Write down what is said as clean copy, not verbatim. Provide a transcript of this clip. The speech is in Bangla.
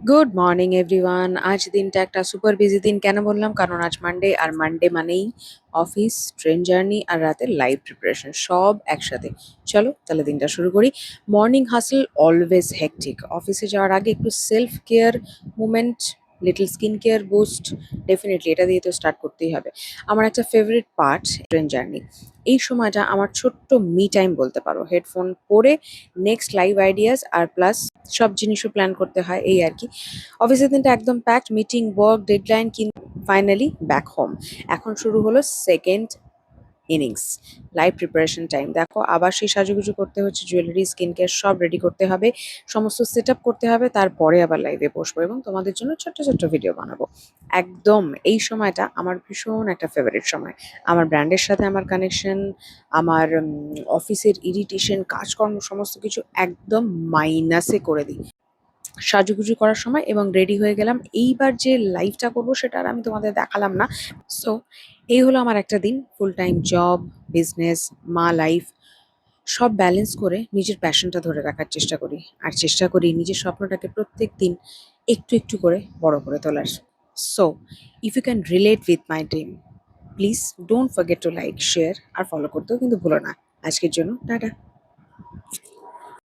Good morning everyone. আজ দিনটা একটা সুপার বিজি দিন। কেন বললাম? কারণ আজ মানডে, আর মানডে মানেই অফিস, ট্রেন জার্নি আর রাতের লাইভ প্রিপারেশন সব একসাথে। চলো তাহলে দিনটা শুরু করি। মর্নিং হাসল অলওয়েজ হেকটিক। অফিসে যাওয়ার আগে একটু self care moment, little skin care boost, definitely এটা দিয়ে তো স্টার্ট করতেই হবে। আমার একটা ফেভারিট পার্ট ট্রেন জার্নি। এই সময়টা আমার ছোট্ট মি টাইম বলতে পারো। হেডফোন পরে next live ideas are plus সব জিনিসও প্ল্যান করতে হয়, এই আর কি। অফিসের দিনটা একদম প্যাকড, মিটিং, ওয়ার্ক, ডেডলাইন, কিন্তু ফাইনালি ব্যাক হোম। এখন শুরু হলো second innings, live preparation time. দেখো, আবার সেই সাজুগুজু করতে হচ্ছে, জুয়েলারি, স্কিন কেয়ার সব রেডি করতে হবে, সমস্ত সেট আপ করতে হবে, তারপরে আবার লাইভে বসবো এবং তোমাদের জন্য ছোট্ট ছোট্ট ভিডিও বানাবো। একদম এই সময়টা আমার ভীষণ একটা ফেভারিট সময়। আমার ব্র্যান্ডের সাথে আমার কানেকশন, আমার অফিসের ইরিটেশন, কাজকর্ম সমস্ত কিছু একদম মাইনাসে করে দিই সাজুগুজু করার সময়, এবং রেডি হয়ে গেলাম। এইবার যে লাইভটা করবো সেটা আর আমি তোমাদের দেখালাম না। সো এই হলো আমার একটা দিন। ফুল টাইম জব, বিজনেস, মা লাইফ সব ব্যালেন্স করে নিজের প্যাশনটা ধরে রাখার চেষ্টা করি। আর চেষ্টা করি নিজের স্বপ্নটাকে প্রত্যেক দিন একটু একটু করে বড় করে তোলার। So if you can relate with my dream, please don't forget to like, share আর ফলো করতেও কিন্তু ভুলো না। আজকের জন্য টাটা।